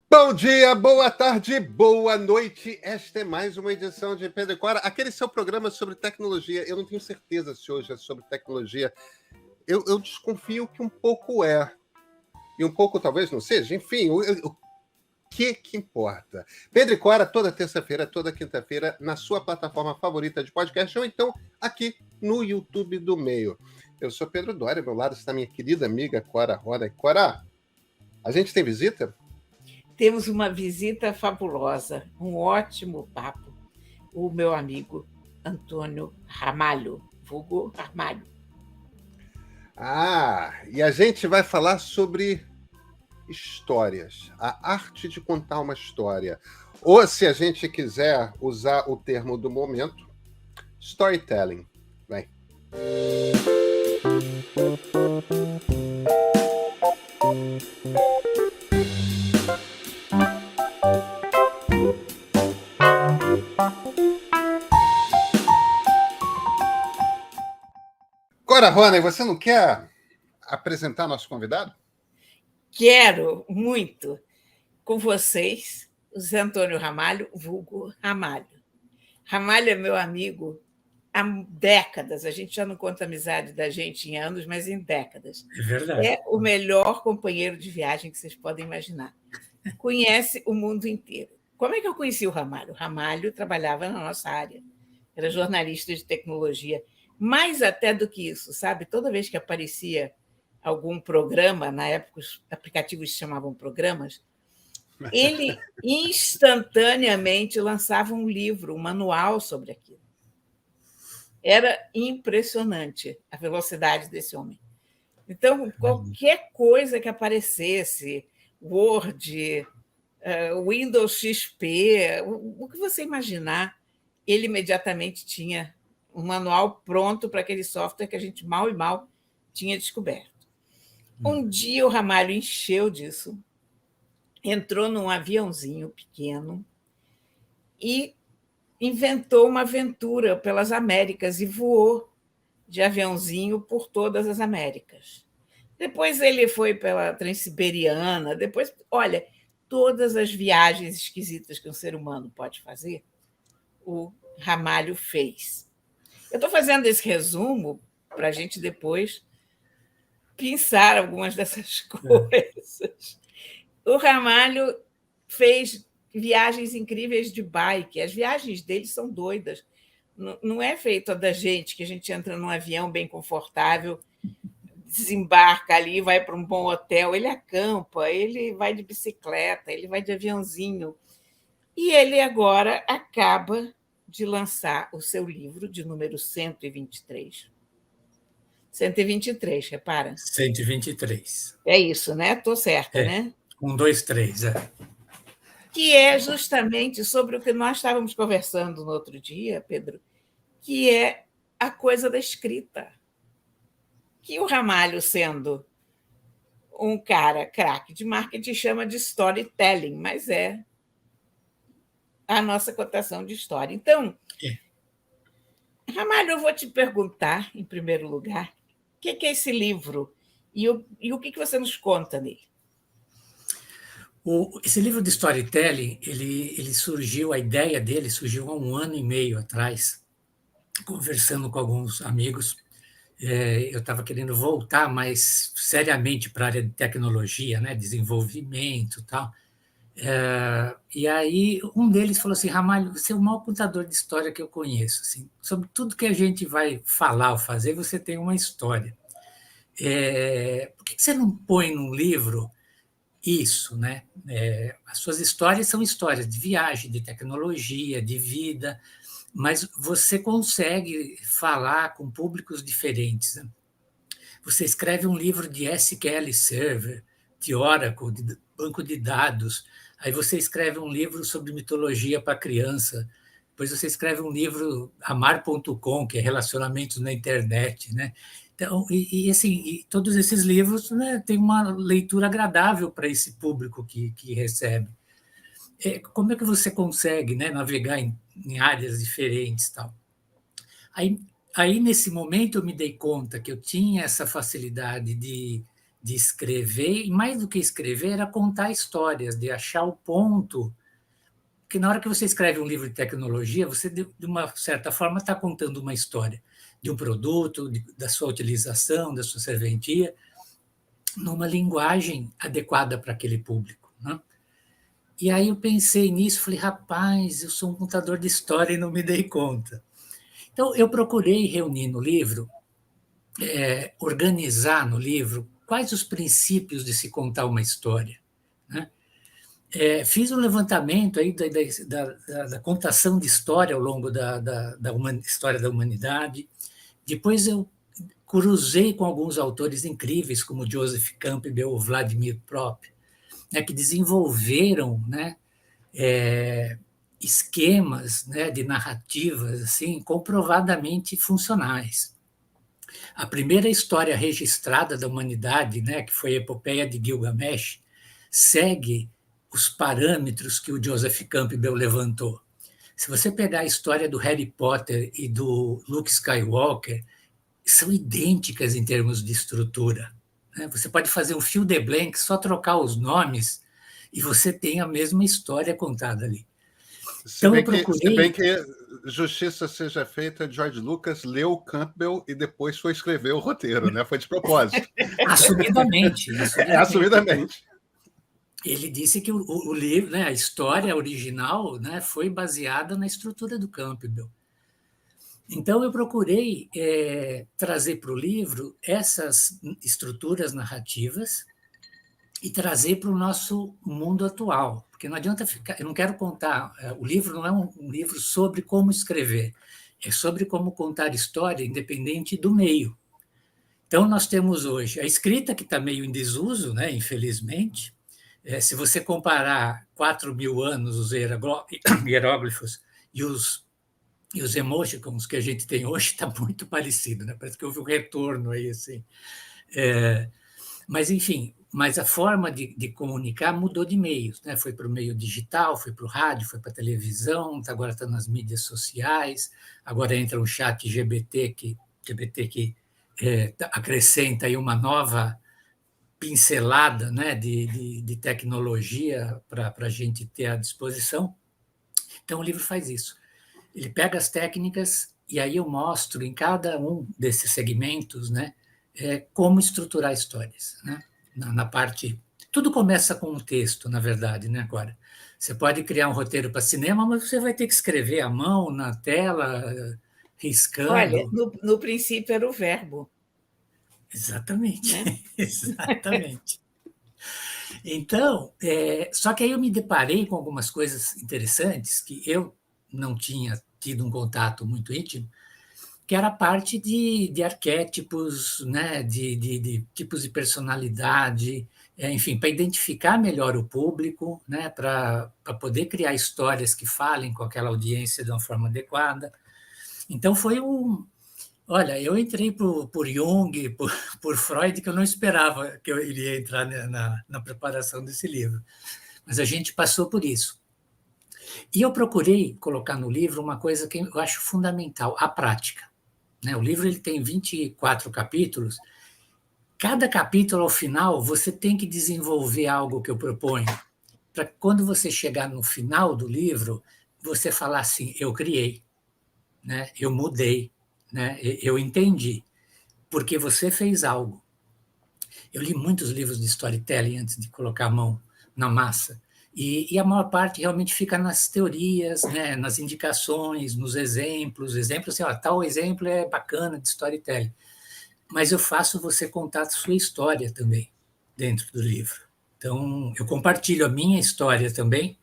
Bom dia, boa tarde, boa noite. Esta é mais uma edição de Pedro e Cora, aquele seu programa sobre tecnologia. Eu não tenho certeza se hoje é sobre tecnologia. Eu desconfio que um pouco é. E um pouco talvez não seja. Enfim, o que importa? Pedro e Cora, toda terça-feira, toda quinta-feira, na sua plataforma favorita de podcast, ou então aqui no YouTube do Meio. Eu sou Pedro Doria, ao meu lado está minha querida amiga Cora Roda. Cora, a gente tem visita? Temos uma visita fabulosa, um ótimo papo. O meu amigo Antônio Ramalho, vulgo Ramalho. E a gente vai falar sobre histórias, a arte de contar uma história. Ou, se a gente quiser usar o termo do momento, storytelling. Vem. Cora Rony, você não quer apresentar nosso convidado? Quero muito com vocês, o Zé Antônio Ramalho, vulgo Ramalho. Ramalho é meu amigo há décadas, a gente já não conta a amizade da gente em anos, mas em décadas. É verdade. É o melhor companheiro de viagem que vocês podem imaginar. Conhece o mundo inteiro. Como é que eu conheci o Ramalho? O Ramalho trabalhava na nossa área, era jornalista de tecnologia. Mais até do que isso, sabe? Toda vez que aparecia algum programa, na época os aplicativos se chamavam programas, ele instantaneamente lançava um livro, um manual sobre aquilo. Era impressionante a velocidade desse homem. Então, qualquer coisa que aparecesse, Word, Windows XP, o que você imaginar, ele imediatamente tinha um manual pronto para aquele software que a gente mal e mal tinha descoberto. Um dia o Ramalho encheu disso, entrou num aviãozinho pequeno e inventou uma aventura pelas Américas e voou de aviãozinho por todas as Américas. Depois ele foi pela Transiberiana, depois, olha, todas as viagens esquisitas que um ser humano pode fazer, o Ramalho fez. Eu estou fazendo esse resumo para a gente depois pensar algumas dessas coisas. O Ramalho fez viagens incríveis de bike. As viagens dele são doidas. Não é feito a da gente, que a gente entra num avião bem confortável, desembarca ali, vai para um bom hotel, ele acampa, ele vai de bicicleta, ele vai de aviãozinho. E ele agora acaba de lançar o seu livro de número 123. 123, repara. 123. É isso, né? Estou certa, né? 1, 2, 3, Que é justamente sobre o que nós estávamos conversando no outro dia, Pedro, que é a coisa da escrita. Que o Ramalho, sendo um cara craque de marketing, chama de storytelling, mas é a nossa cotação de história. Então, Ramalho, eu vou te perguntar, em primeiro lugar, o que é esse livro e o que você nos conta nele? Esse livro de storytelling, ele surgiu, a ideia dele surgiu há 1 ano e meio atrás, conversando com alguns amigos. Eu estava querendo voltar mais seriamente para a área de tecnologia, né, desenvolvimento e tal. E aí um deles falou assim: Ramalho, você é o maior contador de história que eu conheço. Assim, sobre tudo que a gente vai falar ou fazer, você tem uma história. Por que você não põe num livro isso, né? As suas histórias são histórias de viagem, de tecnologia, de vida, mas você consegue falar com públicos diferentes, né? Você escreve um livro de SQL Server, de Oracle, de banco de dados, aí você escreve um livro sobre mitologia para criança, depois você escreve um livro amar.com, que é relacionamentos na internet, né? Então, assim, todos esses livros, né, têm uma leitura agradável para esse público que recebe. Como é que você consegue, né, navegar em áreas diferentes, tal? Aí, nesse momento, eu me dei conta que eu tinha essa facilidade de de escrever, e mais do que escrever, era contar histórias, de achar o ponto. Porque na hora que você escreve um livro de tecnologia, você, de uma certa forma, está contando uma história de um produto, da sua utilização, da sua serventia, numa linguagem adequada para aquele público, né? E aí eu pensei nisso, falei, rapaz, eu sou um contador de história e não me dei conta. Então, eu procurei reunir no livro, organizar no livro, quais os princípios de se contar uma história, né? Fiz um levantamento aí da contação de história ao longo da história da humanidade. Depois eu cruzei com alguns autores incríveis, como Joseph Campbell ou Vladimir Prop, né, que desenvolveram, né, esquemas, né, de narrativas assim, comprovadamente funcionais. A primeira história registrada da humanidade, né, que foi a Epopeia de Gilgamesh, segue os parâmetros que o Joseph Campbell levantou. Se você pegar a história do Harry Potter e do Luke Skywalker, são idênticas em termos de estrutura, né? Você pode fazer um fill the blank, só trocar os nomes, e você tem a mesma história contada ali. Se bem que justiça seja feita, George Lucas leu Campbell e depois foi escrever o roteiro, né? Foi de propósito. Assumidamente. Assumidamente. Ele disse que o livro, né, a história original, né, foi baseada na estrutura do Campbell. Então, eu procurei trazer para o livro essas estruturas narrativas e trazer para o nosso mundo atual, porque não adianta ficar. Eu não quero contar. O livro não é um livro sobre como escrever, é sobre como contar história, independente do meio. Então, nós temos hoje a escrita, que está meio em desuso, né, infelizmente. Se você comparar 4.000 anos, os hieróglifos e os emoticons que a gente tem hoje, está muito parecido, né? Parece que houve um retorno aí, assim. Mas, enfim, a forma de comunicar mudou de meios, né? Foi para o meio digital, foi para o rádio, foi para a televisão, agora está nas mídias sociais, agora entra um chat GPT que acrescenta aí uma nova pincelada, né, de tecnologia para a gente ter à disposição. Então, o livro faz isso. Ele pega as técnicas e aí eu mostro em cada um desses segmentos, né, como estruturar histórias, né? Na parte... Tudo começa com um texto, na verdade, né, agora. Você pode criar um roteiro para cinema, mas você vai ter que escrever à mão, na tela, riscando. Olha, no princípio era o verbo. Exatamente, né? exatamente. Então, só que aí eu me deparei com algumas coisas interessantes que eu não tinha tido um contato muito íntimo, que era a parte de arquétipos, né, de tipos de personalidade, enfim, para identificar melhor o público, né, para poder criar histórias que falem com aquela audiência de uma forma adequada. Então, foi Olha, eu entrei por Jung, por Freud, que eu não esperava que eu iria entrar na preparação desse livro. Mas a gente passou por isso. E eu procurei colocar no livro uma coisa que eu acho fundamental, a prática, né? O livro ele tem 24 capítulos. Cada capítulo, ao final, você tem que desenvolver algo que eu proponho, para quando você chegar no final do livro, você falar assim, eu criei, né? Eu mudei, né? Eu entendi, porque você fez algo. Eu li muitos livros de storytelling antes de colocar a mão na massa, e a maior parte realmente fica nas teorias, né, nas indicações, nos exemplos, assim, tal exemplo é bacana de storytelling, mas eu faço você contar a sua história também dentro do livro. Então, eu compartilho a minha história também,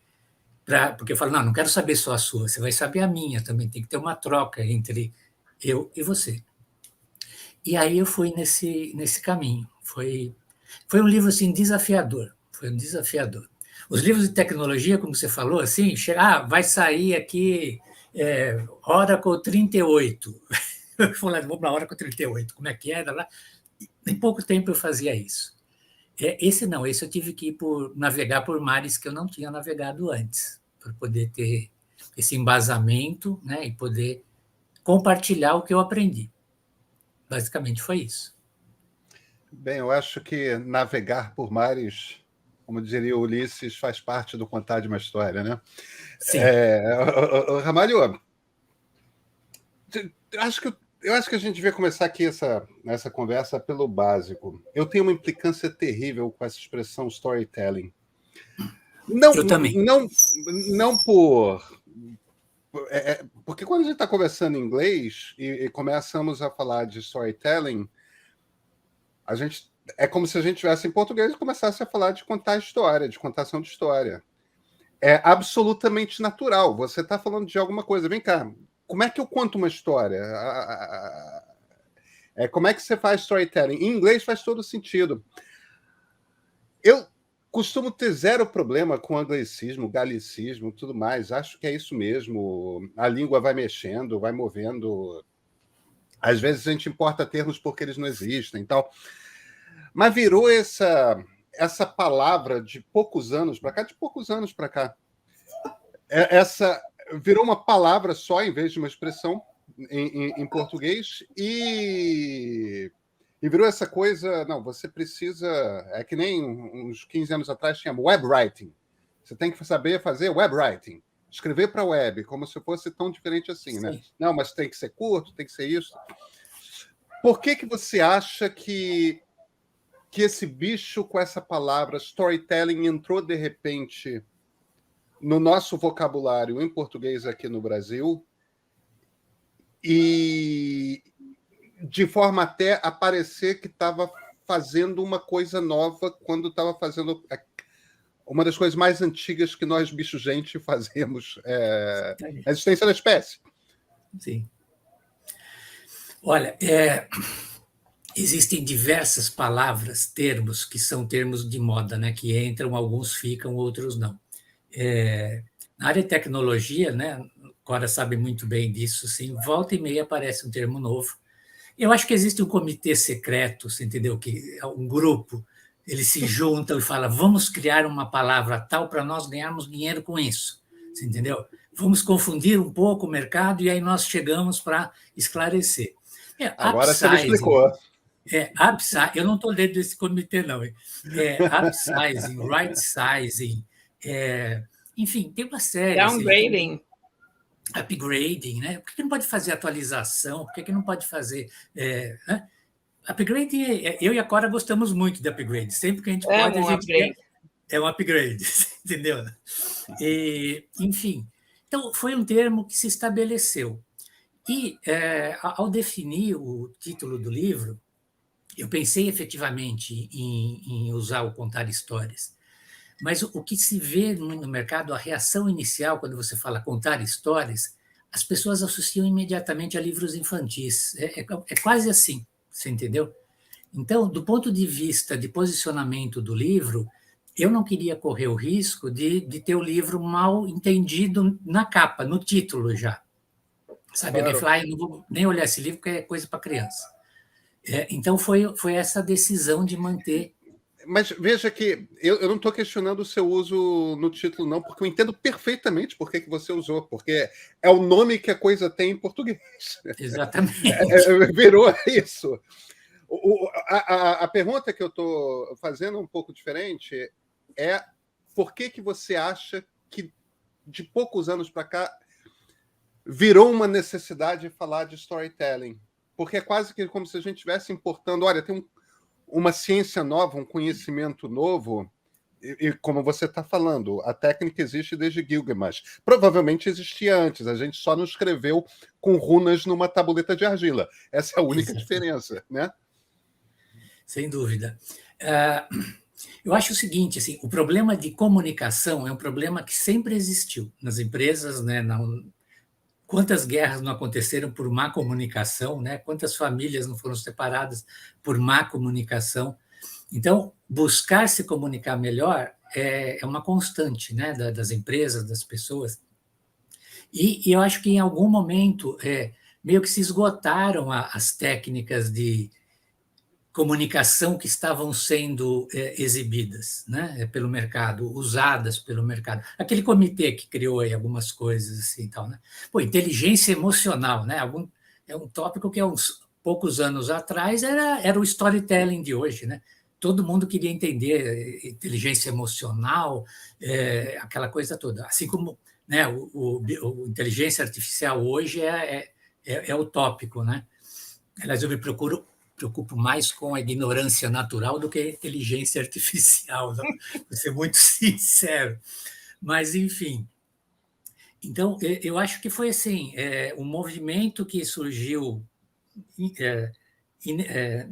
porque eu falo, não quero saber só a sua, você vai saber a minha também, tem que ter uma troca entre eu e você. E aí eu fui nesse caminho. Foi um livro assim, desafiador. Foi um desafiador. Os livros de tecnologia, como você falou, assim, vai sair aqui Oracle 38. Eu falei, vamos para Oracle 38, como é que era lá? Em pouco tempo eu fazia isso. Esse eu tive que navegar por mares que eu não tinha navegado antes, para poder ter esse embasamento, né, e poder compartilhar o que eu aprendi. Basicamente foi isso. Bem, eu acho que navegar por mares, como diria Ulisses, faz parte do contar de uma história, né? Sim. Ramalho, eu acho que a gente devia começar aqui essa conversa pelo básico. Eu tenho uma implicância terrível com essa expressão storytelling. Não, Eu também. não porque quando a gente está conversando em inglês e começamos a falar de storytelling, é como se a gente estivesse em português e começasse a falar de contar história, de contação de história. É absolutamente natural. Você está falando de alguma coisa. Vem cá, como é que eu conto uma história? Como é que você faz storytelling? Em inglês faz todo sentido. Eu costumo ter zero problema com anglicismo, galicismo, tudo mais. Acho que é isso mesmo. A língua vai mexendo, vai movendo. Às vezes a gente importa termos porque eles não existem, tal. Mas virou essa palavra de poucos anos para cá. Essa virou uma palavra só em vez de uma expressão em português e virou essa coisa, não, você precisa, é que nem uns 15 anos atrás tinha web writing. Você tem que saber fazer web writing, escrever para a web, como se fosse tão diferente assim, né? Não, mas tem que ser curto, tem que ser isso. Por que você acha que esse bicho com essa palavra storytelling entrou de repente no nosso vocabulário em português aqui no Brasil e de forma até a parecer que estava fazendo uma coisa nova quando estava fazendo uma das coisas mais antigas que nós, bicho-gente, fazemos, a existência da espécie? Sim. Olha, existem diversas palavras, termos, que são termos de moda, né? Que entram, alguns ficam, outros não. Na área de tecnologia, né? Cora sabe muito bem disso, sim. Volta e meia aparece um termo novo. Eu acho que existe um comitê secreto, você entendeu? Que é um grupo, eles se juntam e falam: vamos criar uma palavra tal para nós ganharmos dinheiro com isso, você entendeu? Vamos confundir um pouco o mercado e aí nós chegamos para esclarecer. Agora você me explicou. Eu não estou dentro desse comitê, não. Upsizing, right-sizing, enfim, tem uma série. Downgrading. Upgrading, né? Por que não pode fazer atualização? Por que não pode fazer... Upgrade, eu e a Cora gostamos muito de upgrade. Sempre que a gente pode, a gente é um upgrade, entendeu? Enfim, então foi um termo que se estabeleceu. E, ao definir o título do livro, eu pensei efetivamente em usar o contar histórias. Mas o que se vê no mercado, a reação inicial, quando você fala contar histórias, as pessoas associam imediatamente a livros infantis. É quase assim, você entendeu? Então, do ponto de vista de posicionamento do livro, eu não queria correr o risco de ter o livro mal entendido na capa, no título já. Sabe? Claro. Alguém falar: eu não vou nem olhar esse livro porque é coisa para criança. Então, foi essa decisão de manter. Mas veja que eu não estou questionando o seu uso no título, não, porque eu entendo perfeitamente por que você usou, porque é o nome que a coisa tem em português. Exatamente. Virou isso. A pergunta que eu estou fazendo um pouco diferente é: por que você acha que de poucos anos para cá virou uma necessidade de falar de storytelling? Porque é quase que como se a gente estivesse importando, olha, tem uma ciência nova, um conhecimento novo, e como você está falando, a técnica existe desde Gilgamesh. Provavelmente existia antes, a gente só não escreveu com runas numa tabuleta de argila. Essa é a única diferença, né? Sem dúvida. Eu acho o seguinte, assim, o problema de comunicação é um problema que sempre existiu nas empresas, né? Quantas guerras não aconteceram por má comunicação, né? Quantas famílias não foram separadas por má comunicação? Então, buscar se comunicar melhor é uma constante, né? Das empresas, das pessoas. E eu acho que, em algum momento, meio que se esgotaram as técnicas de comunicação que estavam sendo exibidas, né, pelo mercado, usadas pelo mercado. Aquele comitê que criou aí algumas coisas assim, tal, né? Pô, inteligência emocional, né? É um tópico que poucos anos atrás, era o storytelling de hoje, né? Todo mundo queria entender inteligência emocional, aquela coisa toda. Assim como, né, o inteligência artificial hoje é utópico, né? Aliás, eu me preocupo mais com a ignorância natural do que a inteligência artificial, né? Vou ser muito sincero. Mas, enfim. Então, eu acho que foi assim, um movimento que surgiu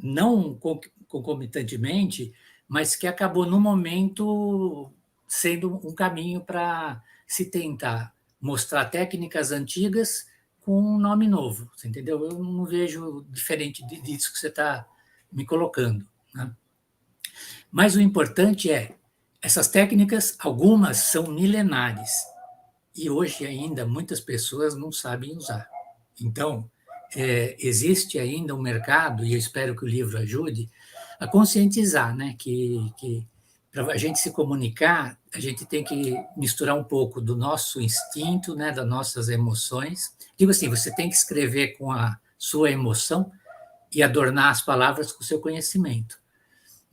não concomitantemente, mas que acabou, no momento, sendo um caminho para se tentar mostrar técnicas antigas com um nome novo, você entendeu? Eu não vejo diferente disso que você está me colocando, né? Mas o importante essas técnicas, algumas são milenares, e hoje ainda muitas pessoas não sabem usar. Então, existe ainda um mercado, e eu espero que o livro ajude, a conscientizar, né, que para a gente se comunicar, a gente tem que misturar um pouco do nosso instinto, né, das nossas emoções. Digo assim, você tem que escrever com a sua emoção e adornar as palavras com o seu conhecimento.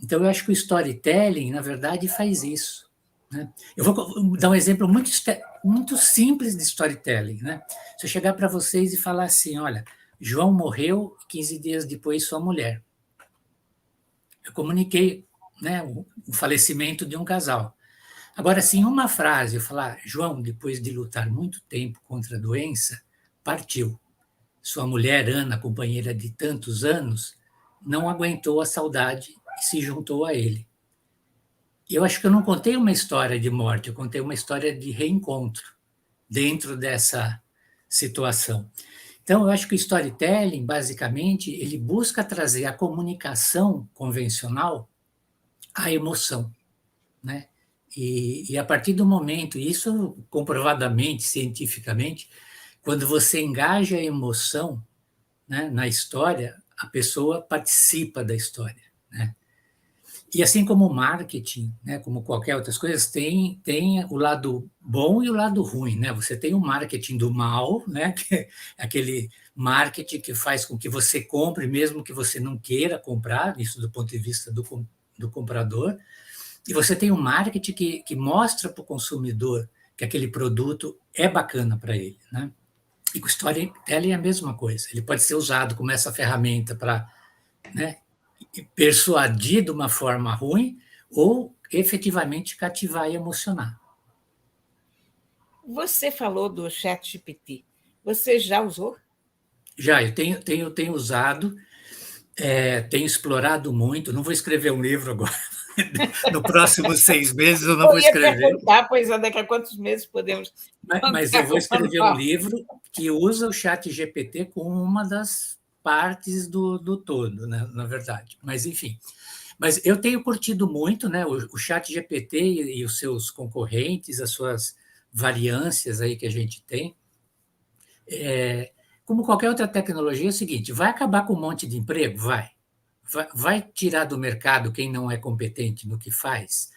Então, eu acho que o storytelling, na verdade, faz isso, né? Eu vou dar um exemplo muito simples de storytelling, né? Se eu chegar para vocês e falar assim, olha, João morreu 15 dias depois sua mulher. Eu comuniquei, né, o falecimento de um casal. Agora, se em uma frase eu falar, João, depois de lutar muito tempo contra a doença, partiu. Sua mulher, Ana, companheira de tantos anos, não aguentou a saudade e se juntou a ele. E eu acho que eu não contei uma história de morte, eu contei uma história de reencontro dentro dessa situação. Então, eu acho que o storytelling, basicamente, ele busca trazer a comunicação convencional à emoção, né? E a partir do momento, isso comprovadamente, cientificamente, quando você engaja a emoção, né, na história, a pessoa participa da história, né? E assim como o marketing, né, como qualquer outras coisas, tem o lado bom e o lado ruim, né? Você tem o marketing do mal, né, que é aquele marketing que faz com que você compre mesmo que você não queira comprar, isso do ponto de vista do comprador. E você tem o marketing que mostra para o consumidor que aquele produto é bacana para ele, né? E com o storytelling é a mesma coisa. Ele pode ser usado como essa ferramenta para, né, persuadir de uma forma ruim ou efetivamente cativar e emocionar. Você falou do ChatGPT. Você já usou? Já, eu tenho usado, tenho explorado muito. Não vou escrever um livro agora. No próximos 6 meses eu não vou escrever. Eu ia perguntar, pois é, daqui a quantos meses podemos... Mas eu vou escrever um livro que usa o ChatGPT como uma das partes do todo, né, na verdade. Mas, enfim. Mas eu tenho curtido muito, né, o ChatGPT e os seus concorrentes, as suas variâncias aí que a gente tem. Como qualquer outra tecnologia, é o seguinte, vai acabar com um monte de emprego? Vai tirar do mercado quem não é competente no que faz?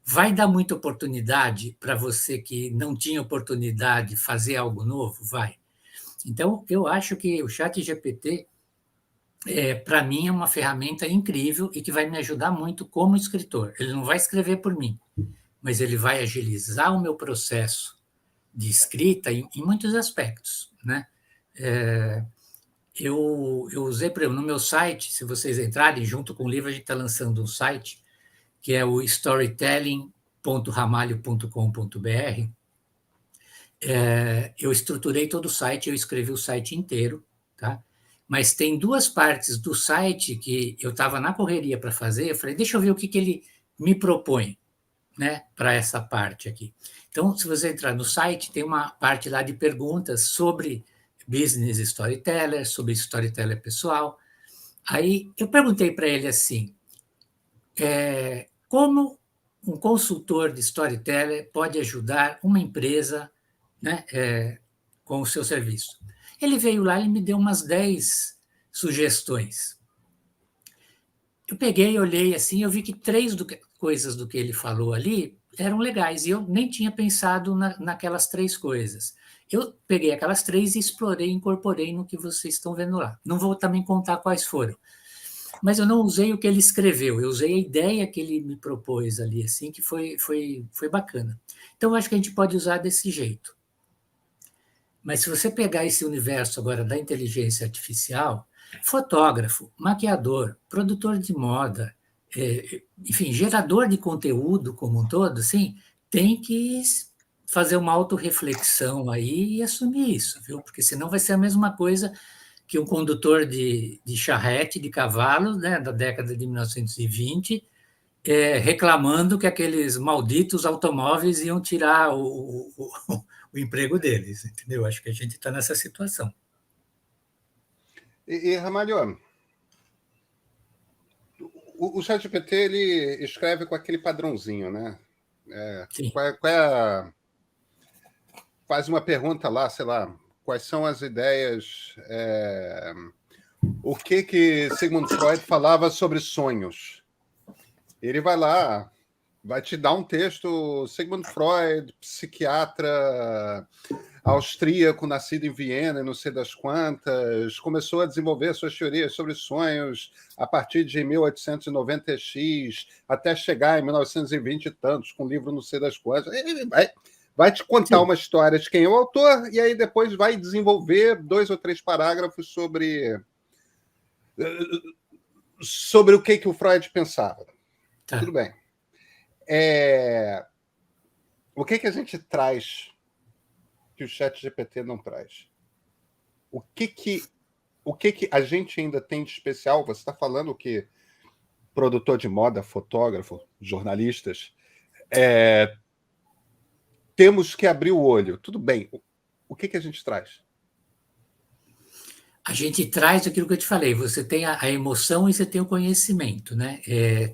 Vai dar muita oportunidade para você que não tinha oportunidade fazer algo novo? Vai. Então, eu acho que o ChatGPT, para mim, é uma ferramenta incrível e que vai me ajudar muito como escritor. Ele não vai escrever por mim, mas ele vai agilizar o meu processo de escrita em muitos aspectos, né? Eu usei, por exemplo, no meu site, se vocês entrarem, junto com o livro, a gente está lançando um site, que é o storytelling.ramalho.com.br. Eu estruturei todo o site, eu escrevi o site inteiro, tá? Mas tem 2 partes do site que eu estava na correria para fazer, eu falei, deixa eu ver o que ele me propõe, né, para essa parte aqui. Então, se você entrar no site, tem uma parte lá de perguntas sobre business storyteller, sobre storyteller pessoal. Aí eu perguntei para ele assim, como um consultor de storyteller pode ajudar uma empresa, né, com o seu serviço? Ele veio lá e me deu umas 10 sugestões. Eu peguei, olhei assim, eu vi que 3 coisas do que ele falou ali eram legais, e eu nem tinha pensado naquelas 3 coisas. Eu peguei aquelas 3 e explorei, incorporei no que vocês estão vendo lá. Não vou também contar quais foram, mas eu não usei o que ele escreveu, eu usei a ideia que ele me propôs ali, assim, que foi bacana. Então, eu acho que a gente pode usar desse jeito. Mas se você pegar esse universo agora da inteligência artificial, fotógrafo, maquiador, produtor de moda, enfim, gerador de conteúdo como um todo, assim, tem que fazer uma autorreflexão aí e assumir isso, viu? Porque senão vai ser a mesma coisa que um condutor de charrete, de cavalo, né, da década de 1920, reclamando que aqueles malditos automóveis iam tirar o emprego deles, entendeu? Acho que a gente está nessa situação. Ramalho, o ChatGPT ele escreve com aquele padrãozinho, né? Sim. Faz uma pergunta lá, sei lá, quais são as ideias, o que Sigmund Freud falava sobre sonhos. Ele vai lá, vai te dar um texto, Sigmund Freud, psiquiatra austríaco, nascido em Viena, e não sei das quantas, começou a desenvolver suas teorias sobre sonhos a partir de 1890x, até chegar em 1920 e tantos, com um livro não sei das quantas. Ele vai te contar uma história de quem é o autor, e aí depois vai desenvolver 2 ou 3 parágrafos sobre o que o Freud pensava. Tá. Tudo bem. O que a gente traz que o ChatGPT não traz? O que a gente ainda tem de especial? Você está falando que produtor de moda, fotógrafo, jornalistas, temos que abrir o olho. Tudo bem. O que a gente traz? A gente traz aquilo que eu te falei, você tem a emoção e você tem o conhecimento, né?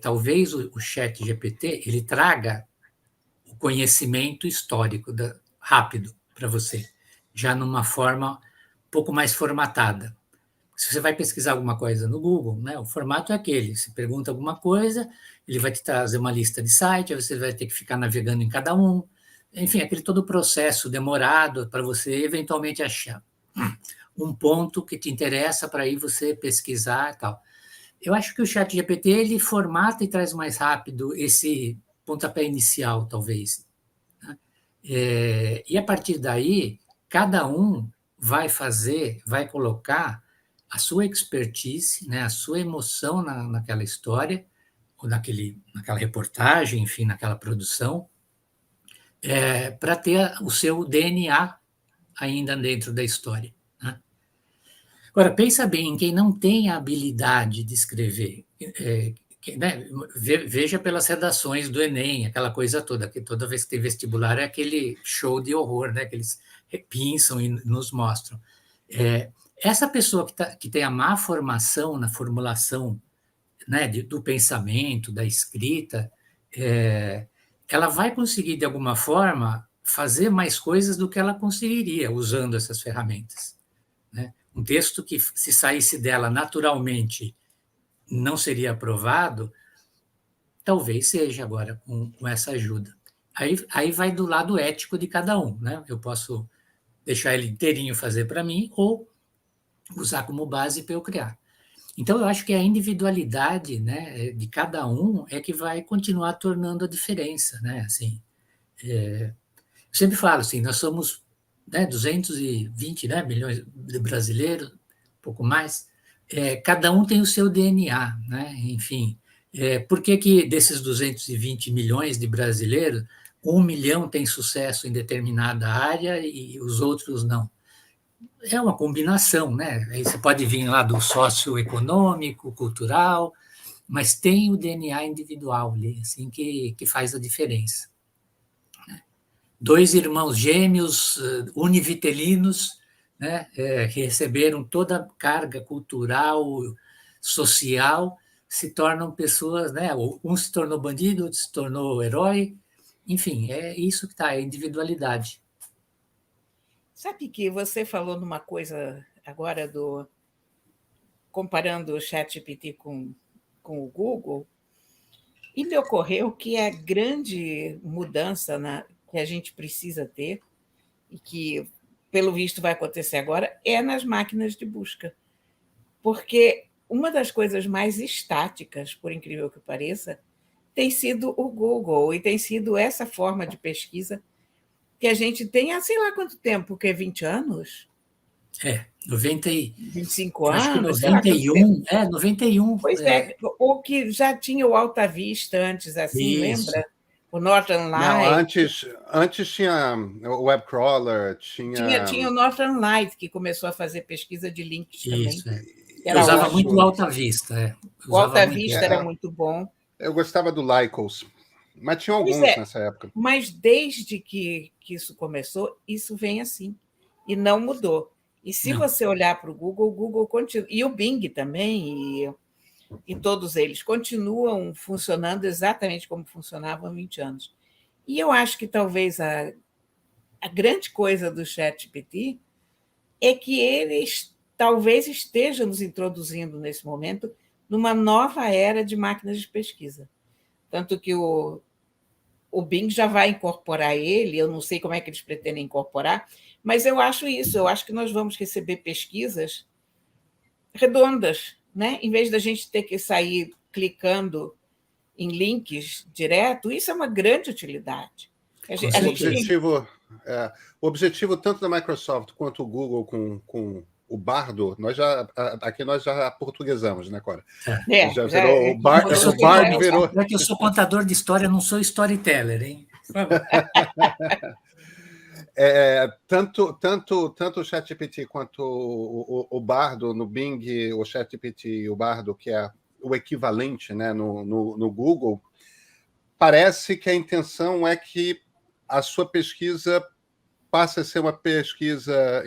Talvez o ChatGPT ele traga o conhecimento histórico rápido para você, já numa forma um pouco mais formatada. Se você vai pesquisar alguma coisa no Google, né, o formato é aquele, você pergunta alguma coisa, ele vai te trazer uma lista de sites, aí você vai ter que ficar navegando em cada um, enfim, aquele todo o processo demorado para você eventualmente achar um ponto que te interessa para aí você pesquisar e tal. Eu acho que o ChatGPT ele formata e traz mais rápido esse pontapé inicial, talvez. Né? E a partir daí, cada um vai colocar a sua expertise, né, a sua emoção naquela história, ou naquela reportagem, enfim, naquela produção, para ter o seu DNA ainda dentro da história. Né? Agora, pensa bem em quem não tem a habilidade de escrever. Né? Veja pelas redações do Enem, aquela coisa toda, que toda vez que tem vestibular é aquele show de horror, né? Que eles repinçam e nos mostram. Essa pessoa que tem a má formação na formulação, né, do pensamento, da escrita, ela vai conseguir, de alguma forma, fazer mais coisas do que ela conseguiria usando essas ferramentas. Né? Um texto que, se saísse dela naturalmente, não seria aprovado, talvez seja agora com essa ajuda. Aí vai do lado ético de cada um. Né? Eu posso deixar ele inteirinho fazer para mim ou usar como base para eu criar. Então, eu acho que a individualidade, né, de cada um é que vai continuar tornando a diferença. Né? Assim, eu sempre falo assim, nós somos, né, 220, né, milhões de brasileiros, um pouco mais, cada um tem o seu DNA. Né? Enfim, por que desses 220 milhões de brasileiros, 1 milhão tem sucesso em determinada área e os outros não? É uma combinação, né? Aí você pode vir lá do socioeconômico, cultural, mas tem o DNA individual ali, assim, que faz a diferença. 2 irmãos gêmeos univitelinos, né, que receberam toda a carga cultural, social, se tornam pessoas, né? Um se tornou bandido, outro se tornou herói, enfim, é isso que está, é a individualidade. Sabe que você falou numa coisa agora comparando o ChatGPT com o Google, E me ocorreu que a grande mudança que a gente precisa ter, e que, pelo visto, vai acontecer agora, é nas máquinas de busca. Porque uma das coisas mais estáticas, por incrível que pareça, tem sido o Google, e tem sido essa forma de pesquisa que a gente tem há sei lá quanto tempo, que é 20 anos? 90 25 eu acho que anos, sei lá quanto 91, tempo. 91. Pois é, o que já tinha o Alta Vista antes, assim, Isso. lembra? O Northern Não, Light. antes tinha o web crawler, Tinha o Northern Light, que começou a fazer pesquisa de links também, Isso, é. que Eu era usava ótimo. muito o Alta Vista, Eu O usava Alta muito. Vista era muito bom. eu gostava do Lycos, mas tinha Pois alguns é, nessa época. mas desde que isso começou, isso vem assim, e não mudou. E se Não. você olhar para o Google continua, e o Bing também, e todos eles continuam funcionando exatamente como funcionavam há 20 anos. E eu acho que talvez a grande coisa do ChatGPT é que eles talvez esteja nos introduzindo, nesse momento, numa nova era de máquinas de pesquisa. Tanto que o Bing já vai incorporar ele, eu não sei como é que eles pretendem incorporar, mas eu acho isso, eu acho que nós vamos receber pesquisas redondas, né? Em vez da gente ter que sair clicando em links direto, isso é uma grande utilidade. A Com gente tem... O objetivo tanto da Microsoft quanto o Google com o Bardo, aqui nós já portuguesamos, né, Cora? Já virou o Bard virou. É que eu sou contador de história, não sou storyteller, hein? Tanto o ChatGPT quanto o Bardo no Bing, o ChatGPT e o Bardo, que é o equivalente, né, no Google, parece que a intenção é que a sua pesquisa passe a ser uma pesquisa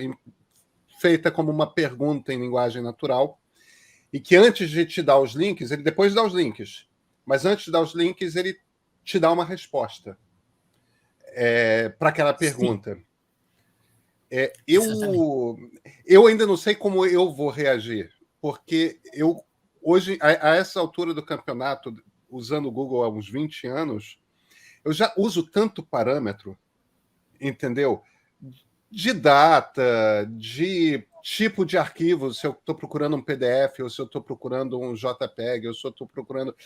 feita como uma pergunta em linguagem natural, e que antes de te dar os links, ele depois dá os links, mas antes de dar os links, ele te dá uma resposta para aquela pergunta. Eu ainda não sei como eu vou reagir, porque eu, hoje, a essa altura do campeonato, usando o Google há uns 20 anos, eu já uso tanto parâmetro, entendeu? De data, de tipo de arquivo, se eu estou procurando um PDF, ou se eu estou procurando um JPEG, ou se eu estou procurando...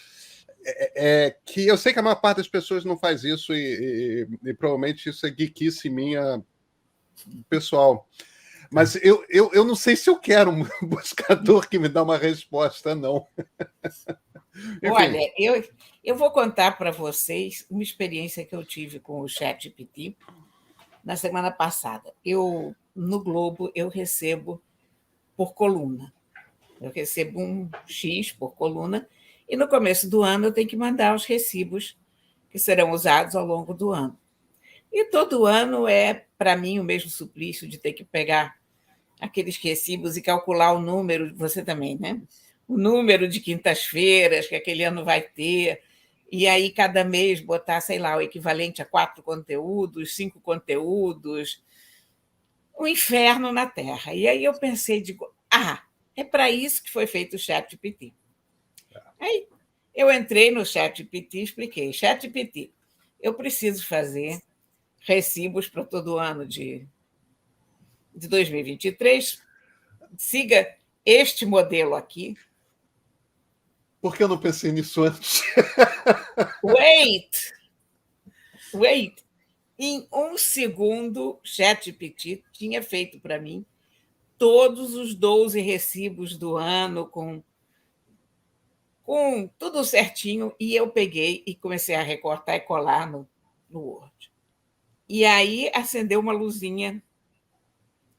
que eu sei que a maior parte das pessoas não faz isso, e provavelmente isso é geekice minha pessoal. Mas eu não sei se eu quero um buscador que me dá uma resposta, não. Olha, eu vou contar para vocês uma experiência que eu tive com o ChatGPT na semana passada. No Globo, eu recebo por coluna. Eu recebo um X por coluna, e no começo do ano eu tenho que mandar os recibos que serão usados ao longo do ano. E todo ano é, para mim, o mesmo suplício de ter que pegar aqueles recibos e calcular o número, você também, né? O número de quintas-feiras que aquele ano vai ter, e aí cada mês botar, sei lá, o equivalente a 4 conteúdos, 5 conteúdos, um inferno na Terra. E aí eu pensei, é para isso que foi feito o ChatGPT. Aí eu entrei no ChatGPT e expliquei, ChatGPT, eu preciso fazer recibos para todo ano de 2023, siga este modelo aqui. Por que eu não pensei nisso antes? Wait! Em um segundo, ChatGPT tinha feito para mim todos os 12 recibos do ano, com tudo certinho, e eu peguei e comecei a recortar e colar no Word. E aí acendeu uma luzinha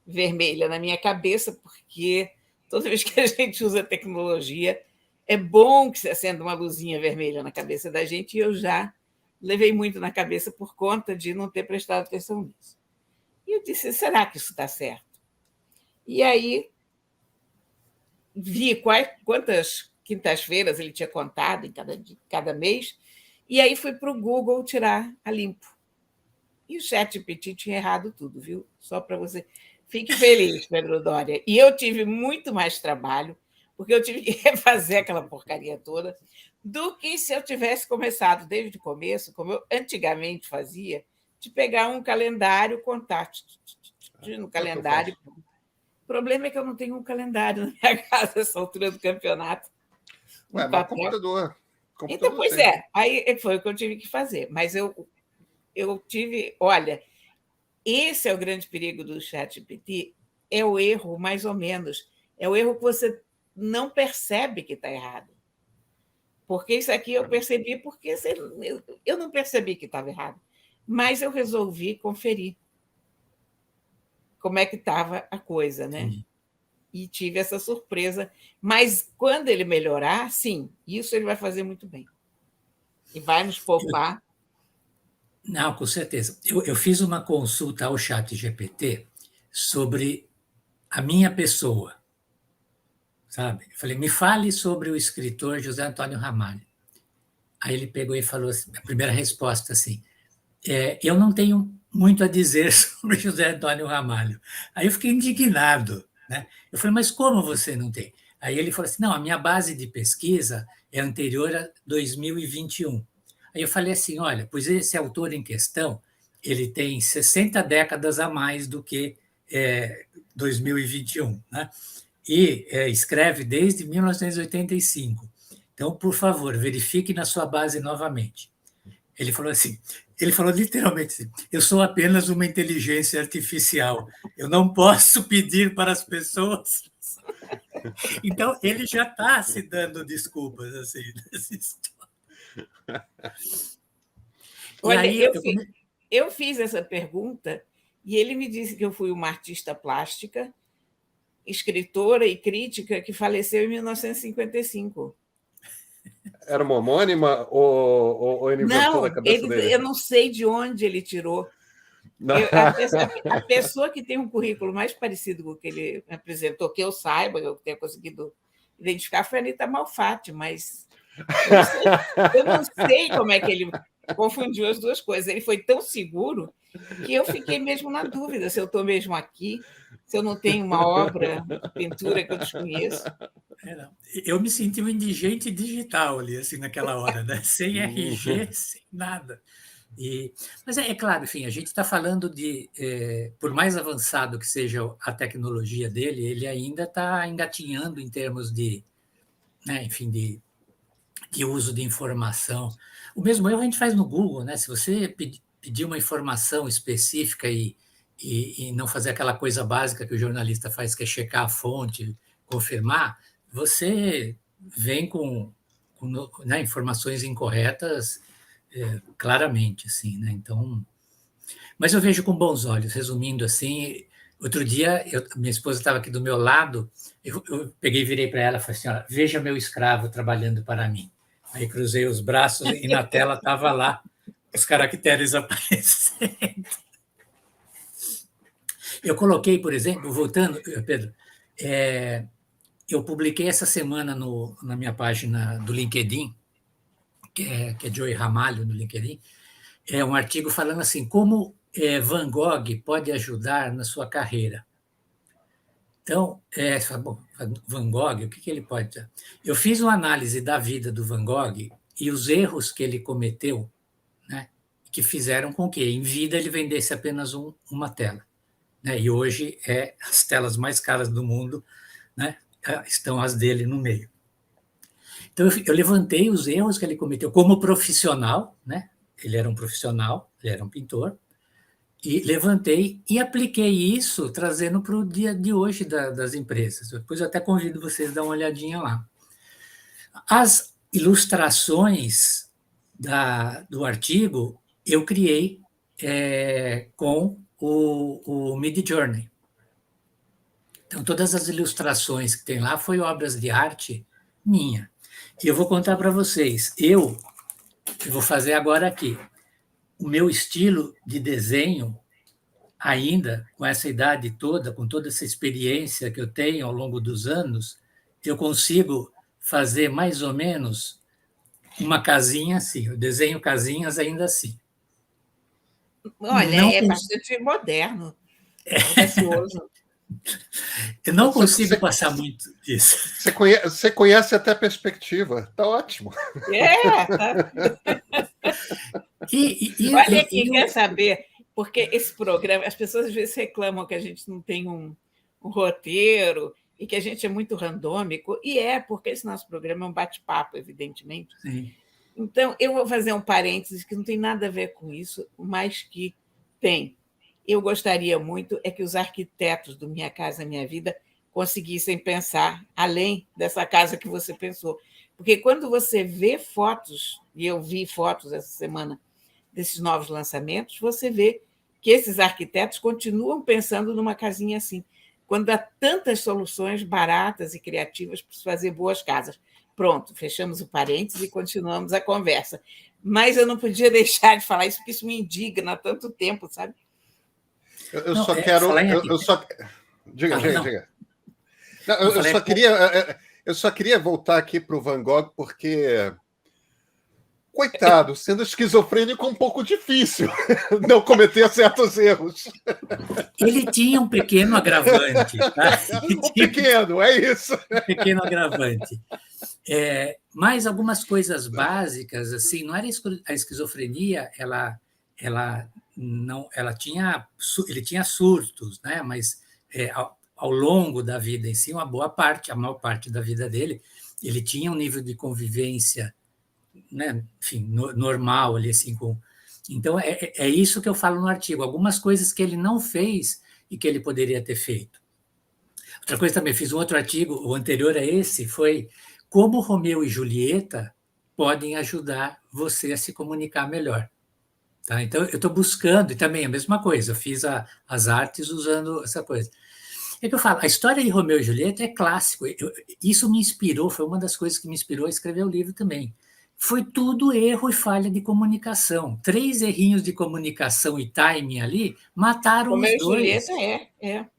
vermelha na minha cabeça, porque toda vez que a gente usa tecnologia, é bom que se acenda uma luzinha vermelha na cabeça da gente, e eu já levei muito na cabeça por conta de não ter prestado atenção nisso. E eu disse, será que isso está certo? E aí vi quantas quintas-feiras ele tinha contado em cada mês, e aí fui para o Google tirar a limpo. E o ChatGPT tinha errado tudo, viu? Só para você... Fique feliz, Pedro Doria. E eu tive muito mais trabalho, porque eu tive que refazer aquela porcaria toda, do que se eu tivesse começado desde o começo, como eu antigamente fazia, de pegar um calendário, contar no calendário. O problema é que eu não tenho um calendário na minha casa nessa altura do campeonato. Ué, mas computador então, pois tem. aí foi o que eu tive que fazer. Mas eu tive... Olha, esse é o grande perigo do ChatGPT, é o erro, mais ou menos. É o erro que você não percebe que está errado. Porque isso aqui eu percebi porque eu não percebi que estava errado. Mas eu resolvi conferir como é que estava a coisa, né? Sim. E tive essa surpresa. Mas quando ele melhorar, sim, isso ele vai fazer muito bem. E vai nos poupar. Não, com certeza. Eu fiz uma consulta ao ChatGPT sobre a minha pessoa, sabe? Eu falei, me fale sobre o escritor José Antônio Ramalho. Aí ele pegou e falou assim, a primeira resposta assim, eu não tenho muito a dizer sobre José Antônio Ramalho. Aí eu fiquei indignado, né? Eu falei, mas como você não tem? Aí ele falou assim, não, a minha base de pesquisa é anterior a 2021. Aí eu falei assim, olha, pois esse autor em questão, ele tem 60 décadas a mais do que 2021, né? E escreve desde 1985. Então, por favor, verifique na sua base novamente. Ele falou assim, ele falou literalmente assim, eu sou apenas uma inteligência artificial, eu não posso pedir para as pessoas. Então, ele já está se dando desculpas, assim, nessa história. Olha, aí, eu fiz essa pergunta e ele me disse que eu fui uma artista plástica, escritora e crítica que faleceu em 1955. Era uma homônima ou ele inventou na cabeça dele? Eu não sei de onde ele tirou. A pessoa que tem um currículo mais parecido com o que ele apresentou, que eu saiba, eu tenha conseguido identificar, foi a Anita Malfatti, mas eu não sei como é que ele confundiu as duas coisas. Ele foi tão seguro que eu fiquei mesmo na dúvida se eu estou mesmo aqui, se eu não tenho uma obra, pintura que eu desconheço. Eu me senti um indigente digital ali, assim, naquela hora, né? Sem RG, sem nada. Mas é claro, enfim, a gente está falando de, por mais avançado que seja a tecnologia dele, ele ainda está engatinhando em termos de, né, enfim, de uso de informação. O mesmo erro a gente faz no Google, né? Se você pedir uma informação específica e não fazer aquela coisa básica que o jornalista faz, que é checar a fonte, confirmar, você vem com né, informações incorretas claramente, assim, né? Então, mas eu vejo com bons olhos, resumindo assim. Outro dia, minha esposa estava aqui do meu lado, eu peguei e virei para ela e falei assim, olha, veja meu escravo trabalhando para mim. Aí cruzei os braços e na tela estava lá os caracteres aparecendo. Eu coloquei, por exemplo, voltando, Pedro, eu publiquei essa semana na minha página do LinkedIn, que é Joey Ramalho no LinkedIn, um artigo falando assim, como Van Gogh pode ajudar na sua carreira. Então, bom, Van Gogh, o que ele pode dar? Eu fiz uma análise da vida do Van Gogh e os erros que ele cometeu, né, que fizeram com que, em vida, ele vendesse apenas uma tela. Né, e hoje, as telas mais caras do mundo, né, estão as dele no meio. Então, eu levantei os erros que ele cometeu como profissional, né? Ele era um profissional, ele era um pintor, e levantei e apliquei isso, trazendo para o dia de hoje das empresas. Depois eu até convido vocês a dar uma olhadinha lá. As ilustrações do artigo eu criei com o Midjourney. Então, todas as ilustrações que tem lá foi obras de arte minha. E eu vou contar para vocês. Eu vou fazer agora aqui. O meu estilo de desenho, ainda com essa idade toda, com toda essa experiência que eu tenho ao longo dos anos, eu consigo fazer mais ou menos uma casinha assim. Eu desenho casinhas ainda assim. Olha, bastante moderno, audacioso. Eu não consigo passar muito disso. Você conhece até a perspectiva. Tá ótimo. Tá. Olha aqui, quer eu... saber? Porque esse programa, as pessoas às vezes reclamam que a gente não tem um roteiro e que a gente é muito randômico, e porque esse nosso programa é um bate-papo, evidentemente. Sim. Então, eu vou fazer um parênteses que não tem nada a ver com isso, mas que tem. Eu gostaria muito que os arquitetos do Minha Casa Minha Vida conseguissem pensar além dessa casa que você pensou. Porque quando você vê fotos, e eu vi fotos essa semana desses novos lançamentos, você vê que esses arquitetos continuam pensando numa casinha assim, quando há tantas soluções baratas e criativas para se fazer boas casas. Pronto, fechamos o parênteses e continuamos a conversa. Mas eu não podia deixar de falar isso, porque isso me indigna há tanto tempo, sabe? Eu só quero. Diga. Não, eu só queria voltar aqui para o Van Gogh, porque, coitado, sendo esquizofrênico é um pouco difícil não cometer certos erros. Ele tinha um pequeno agravante. Tá? Pequeno, é isso. Um pequeno agravante. Mas algumas coisas básicas, assim, não era a esquizofrenia, ele tinha surtos, né? Mas ao longo da vida em si, a maior parte da vida dele, ele tinha um nível de convivência, né? Enfim, normal ali, assim, então é isso que eu falo no artigo, algumas coisas que ele não fez e que ele poderia ter feito. Outra coisa também, fiz um outro artigo, o anterior a esse, foi como Romeu e Julieta podem ajudar você a se comunicar melhor. Tá? Então, eu estou buscando, e também a mesma coisa, eu fiz as artes usando essa coisa. É que eu falo, a história de Romeu e Julieta é clássico, isso me inspirou, foi uma das coisas que me inspirou a escrever o livro também. Foi tudo erro e falha de comunicação. 3 errinhos de comunicação e timing ali mataram Romeu os dois. Julieta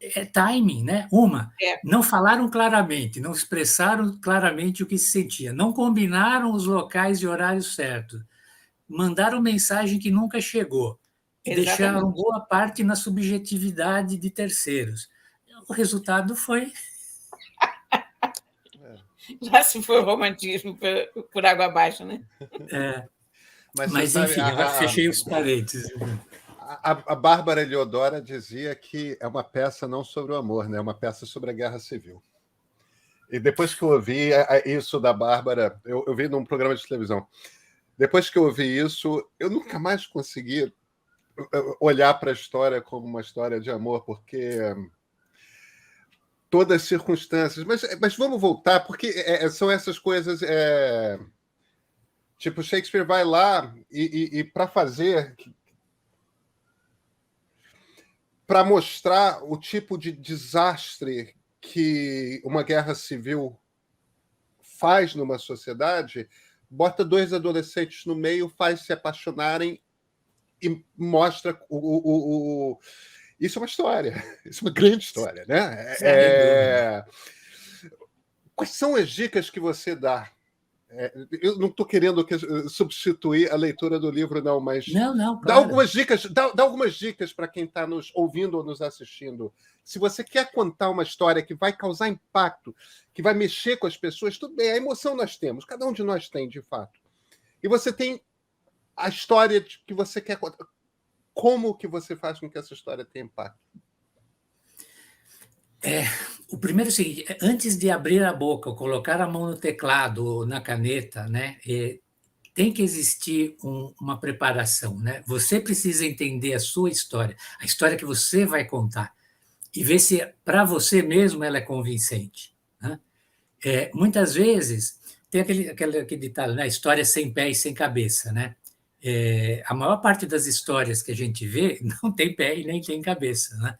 É timing, né? Não falaram claramente, não expressaram claramente o que se sentia, não combinaram os locais e horários certos, mandaram mensagem que nunca chegou e deixaram boa parte na subjetividade de terceiros. O resultado foi... Já se foi o romantismo por água abaixo, né? Mas enfim, eu fechei os parênteses. A Bárbara Eliodora dizia que é uma peça não sobre o amor, né? É uma peça sobre a Guerra Civil. E depois que eu ouvi isso da Bárbara, eu vi num programa de televisão. Depois que eu ouvi isso, eu nunca mais consegui olhar para a história como uma história de amor, porque todas as circunstâncias... Mas vamos voltar, porque são essas coisas... Tipo, Shakespeare vai lá e para fazer... para mostrar o tipo de desastre que uma guerra civil faz numa sociedade, bota 2 adolescentes no meio, faz se apaixonarem e mostra Isso é uma história, isso é uma grande história, né? Quais são as dicas que você dá? Eu não estou querendo substituir a leitura do livro, não, mas não, claro. Dá algumas dicas para quem está nos ouvindo ou nos assistindo. Se você quer contar uma história que vai causar impacto, que vai mexer com as pessoas, tudo bem, a emoção nós temos, cada um de nós tem, de fato. E você tem a história que você quer contar. Como que você faz com que essa história tenha impacto? O primeiro é o seguinte, antes de abrir a boca, colocar a mão no teclado ou na caneta, né, tem que existir uma preparação. Né? Você precisa entender a sua história, a história que você vai contar, e ver se, para você mesmo, ela é convincente. Né? Muitas vezes, tem aquele ditado, né, história sem pé e sem cabeça. Né? A maior parte das histórias que a gente vê não tem pé e nem tem cabeça. Né?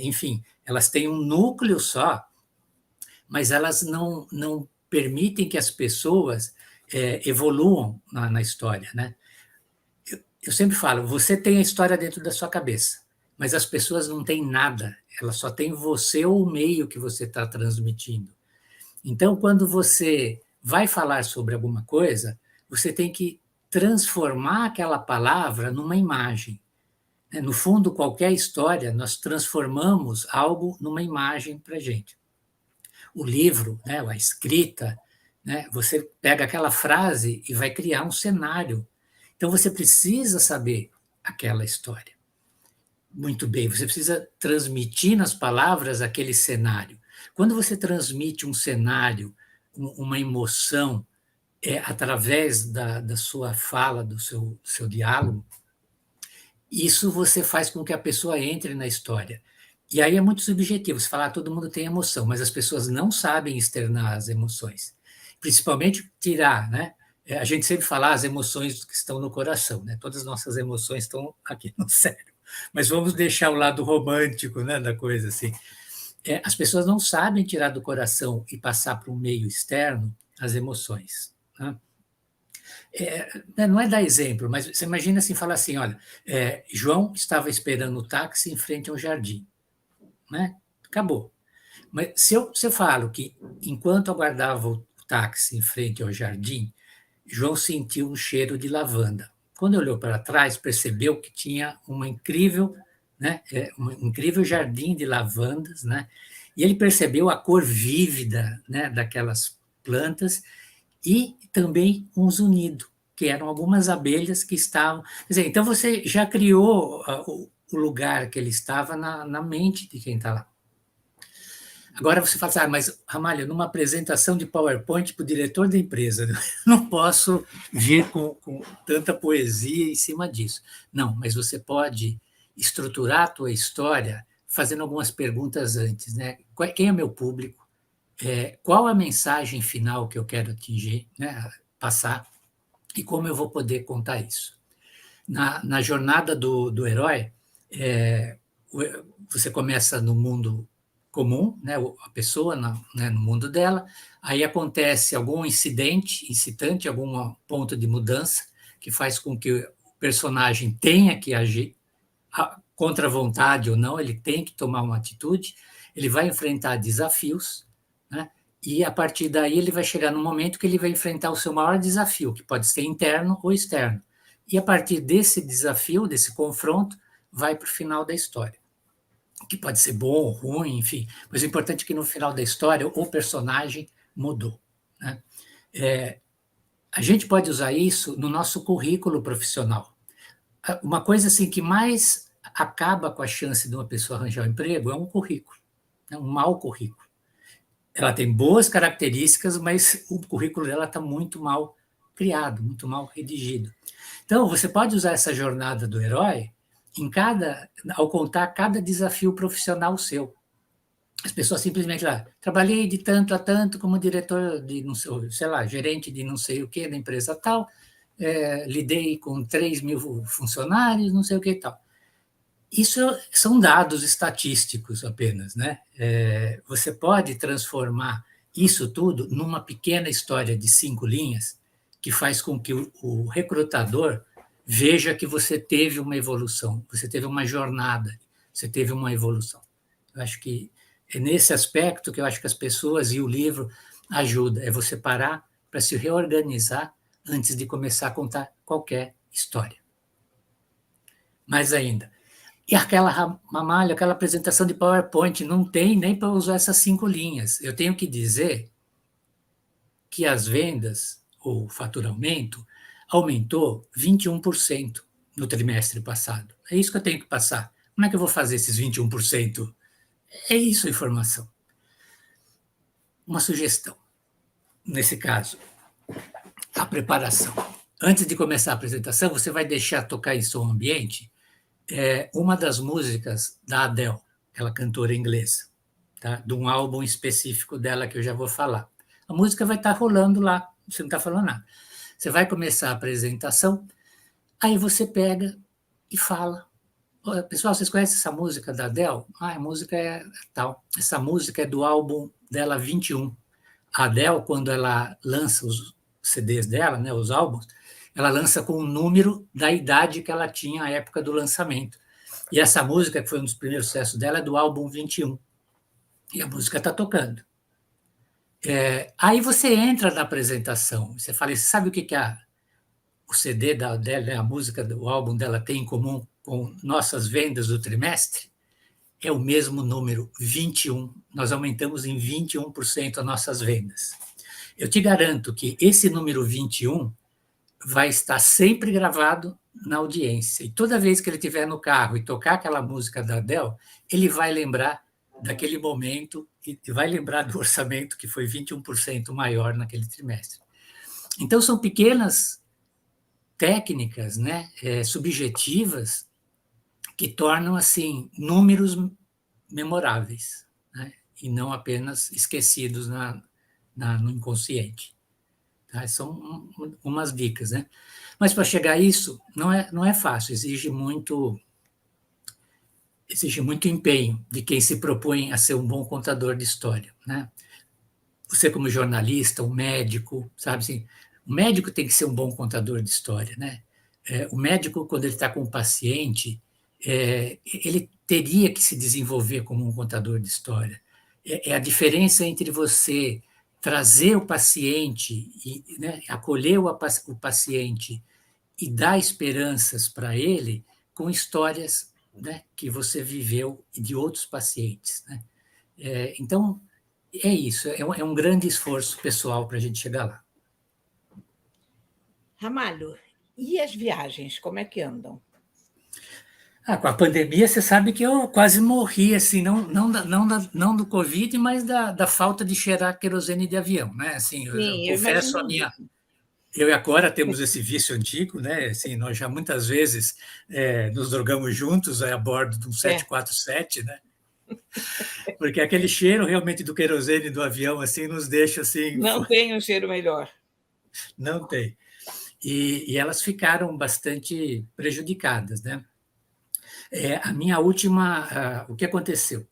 Enfim, elas têm um núcleo só, mas elas não permitem que as pessoas evoluam na história. Né? Eu sempre falo, você tem a história dentro da sua cabeça, mas as pessoas não têm nada, elas só têm você ou o meio que você está transmitindo. Então, quando você vai falar sobre alguma coisa, você tem que transformar aquela palavra numa imagem. No fundo, qualquer história, nós transformamos algo numa imagem para a gente. O livro, né, a escrita, né, você pega aquela frase e vai criar um cenário. Então, você precisa saber aquela história. Muito bem, você precisa transmitir nas palavras aquele cenário. Quando você transmite um cenário, uma emoção, através da sua fala, do seu diálogo, isso você faz com que a pessoa entre na história. E aí é muito subjetivo, você fala, todo mundo tem emoção, mas as pessoas não sabem externar as emoções. Principalmente tirar, né? A gente sempre fala as emoções que estão no coração, né? Todas as nossas emoções estão aqui no cérebro. Mas vamos deixar o lado romântico, né, da coisa assim. As pessoas não sabem tirar do coração e passar para o meio externo as emoções, né? Não é dar exemplo, mas você imagina assim, falar assim, olha, João estava esperando o táxi em frente ao jardim, né? Acabou. Mas se eu falo que, enquanto aguardava o táxi em frente ao jardim, João sentiu um cheiro de lavanda. Quando olhou para trás, percebeu que tinha uma incrível, né, um incrível jardim de lavandas, né? E ele percebeu a cor vívida, né, daquelas plantas e também um zunido, que eram algumas abelhas que estavam. Quer dizer, então você já criou o lugar que ele estava na mente de quem está lá. Agora você fala assim, mas, Ramalho, numa apresentação de PowerPoint para o diretor da empresa, não posso vir com tanta poesia em cima disso. Não, mas você pode estruturar a tua história fazendo algumas perguntas antes, né? Quem é meu público? Qual a mensagem final que eu quero atingir, né? Passar? E como eu vou poder contar isso? Na jornada do herói, você começa no mundo comum, né, a pessoa né, no mundo dela, aí acontece algum incitante, algum ponto de mudança que faz com que o personagem tenha que agir, contra a vontade ou não, ele tem que tomar uma atitude, ele vai enfrentar desafios, né, e a partir daí ele vai chegar num momento que ele vai enfrentar o seu maior desafio, que pode ser interno ou externo. E a partir desse desafio, desse confronto, vai para o final da história, que pode ser bom ou ruim, enfim. Mas o importante é que no final da história o personagem mudou, né? A gente pode usar isso no nosso currículo profissional. Uma coisa assim que mais acaba com a chance de uma pessoa arranjar um emprego é um currículo, né? Um mau currículo. Ela tem boas características, mas o currículo dela está muito mal criado, muito mal redigido. Então, você pode usar essa jornada do herói ao contar cada desafio profissional seu. As pessoas simplesmente lá, trabalhei de tanto a tanto como diretor de, não sei, sei lá, gerente de não sei o que da empresa tal, lidei com 3.000 funcionários, não sei o que e tal. Isso são dados estatísticos apenas, né? Você pode transformar isso tudo numa pequena história de 5 linhas que faz com que o recrutador veja que você teve uma evolução, você teve uma jornada, você teve uma evolução. Eu acho que é nesse aspecto que eu acho que as pessoas e o livro ajudam, é você parar para se reorganizar antes de começar a contar qualquer história. Mais ainda, e aquela Ramalho, aquela apresentação de PowerPoint, não tem nem para usar essas 5 linhas. Eu tenho que dizer que as vendas, ou faturamento, aumentou 21% no trimestre passado. É isso que eu tenho que passar. Como é que eu vou fazer esses 21%? É isso a informação. Uma sugestão, nesse caso, a preparação. Antes de começar a apresentação, você vai deixar tocar em som ambiente uma das músicas da Adele, aquela cantora inglesa, tá? De um álbum específico dela que eu já vou falar. A música vai estar rolando lá, você não está falando nada. Você vai começar a apresentação, aí você pega e fala. Pessoal, vocês conhecem essa música da Adele? A música é tal. Essa música é do álbum dela 21. A Adele, quando ela lança os CDs dela, né, os álbuns, ela lança com o número da idade que ela tinha à época do lançamento. E essa música, que foi um dos primeiros sucessos dela, é do álbum 21. E a música está tocando. Aí você entra na apresentação, você fala, você sabe o que o CD da Adele, a música do álbum dela tem em comum com nossas vendas do trimestre, é o mesmo número, 21. Nós aumentamos em 21% as nossas vendas. Eu te garanto que esse número 21 vai estar sempre gravado na audiência. E toda vez que ele estiver no carro e tocar aquela música da Adele, ele vai lembrar daquele momento e vai lembrar do orçamento que foi 21% maior naquele trimestre. Então, são pequenas técnicas, né, subjetivas, que tornam assim números memoráveis, né, e não apenas esquecidos no inconsciente. Tá? São umas dicas, né? Mas para chegar a isso não é fácil, exige muito empenho de quem se propõe a ser um bom contador de história, né? Você como jornalista, um médico, sabe assim, o médico tem que ser um bom contador de história, né? O médico, quando ele está com o paciente, ele teria que se desenvolver como um contador de história. É a diferença entre você trazer o paciente, e, né, acolher o paciente e dar esperanças para ele com histórias, né, que você viveu de outros pacientes, né? Então, é isso, é um grande esforço pessoal para a gente chegar lá. Ramalho, e as viagens, como é que andam? Com a pandemia, você sabe que eu quase morri, assim, não do Covid, mas da falta de cheirar querosene de avião, né? Assim, eu Sim, eu confesso imagino isso. eu e a Cora temos esse vício antigo, né? Assim, nós já muitas vezes nos drogamos juntos a bordo de um 747, né? Porque aquele cheiro realmente do querosene do avião assim nos deixa assim. Não tem um cheiro melhor. Não tem. E elas ficaram bastante prejudicadas, né? A minha última, o que aconteceu?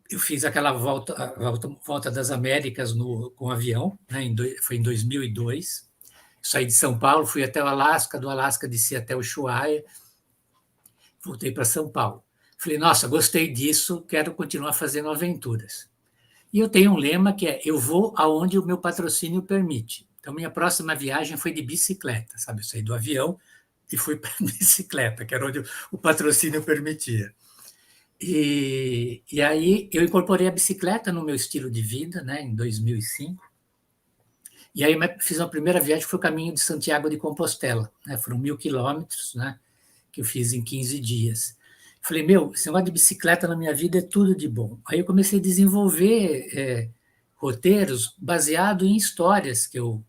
Eu fiz aquela volta das Américas com avião, né? Foi em 2002. Saí de São Paulo, fui até o Alasca, do Alasca desci até o Ushuaia, voltei para São Paulo. Falei, nossa, gostei disso, quero continuar fazendo aventuras. E eu tenho um lema que é, eu vou aonde o meu patrocínio permite. Então, minha próxima viagem foi de bicicleta, sabe? Eu saí do avião e fui para a bicicleta, que era onde o patrocínio permitia. E aí eu incorporei a bicicleta no meu estilo de vida, né, em 2005. E aí fiz uma primeira viagem, que foi o caminho de Santiago de Compostela, né? Foram 1.000 quilômetros, né, que eu fiz em 15 dias. Falei, esse negócio de bicicleta na minha vida é tudo de bom. Aí eu comecei a desenvolver roteiros baseados em histórias que eu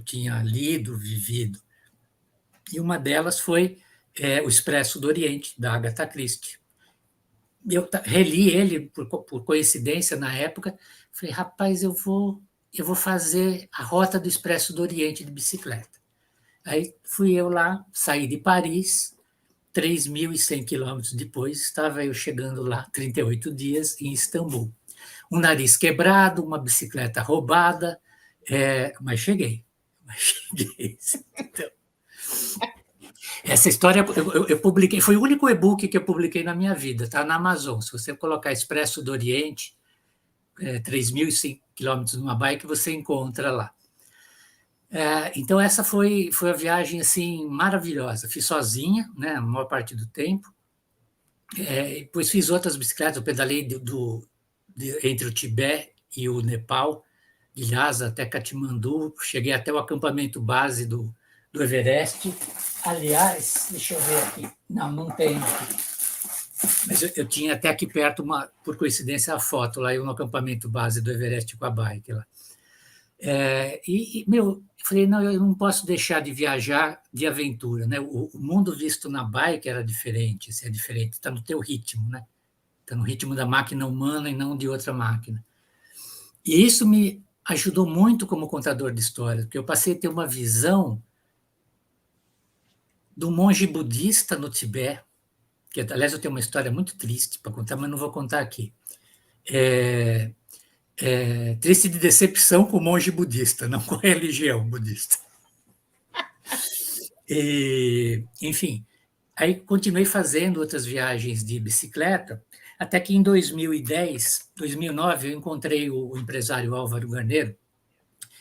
tinha lido, vivido. E uma delas foi O Expresso do Oriente, da Agatha Christie. Eu reli ele por coincidência na época. Falei, rapaz, eu vou fazer a rota do Expresso do Oriente de bicicleta. Aí fui eu lá, saí de Paris, 3.100 quilômetros depois, estava eu chegando lá, 38 dias, em Istambul. Um nariz quebrado, uma bicicleta roubada, mas cheguei. Então, essa história eu publiquei, foi o único e-book que eu publiquei na minha vida, está na Amazon. Se você colocar Expresso do Oriente, 3.100 quilômetros numa bike, você encontra lá. Então, essa foi a viagem assim, maravilhosa. Fiz sozinha, né, a maior parte do tempo. Depois fiz outras bicicletas, eu pedalei entre o Tibete e o Nepal, de Lhasa até Katmandu, cheguei até o acampamento base do Everest. Aliás, deixa eu ver aqui. Não tem aqui. Mas eu tinha até aqui perto, por coincidência, a foto lá, eu no acampamento base do Everest com a bike lá. Eu falei, não, eu não posso deixar de viajar de aventura, né? O mundo visto na bike era diferente, é diferente, está no teu ritmo, né? Está no ritmo da máquina humana e não de outra máquina. E isso me ajudou muito como contador de histórias, porque eu passei a ter uma visão do monge budista no Tibete, que, aliás, eu tenho uma história muito triste para contar, mas não vou contar aqui. Triste de decepção com o monge budista, não com a religião budista. Enfim, aí continuei fazendo outras viagens de bicicleta, até que em 2009, eu encontrei o empresário Álvaro Garneiro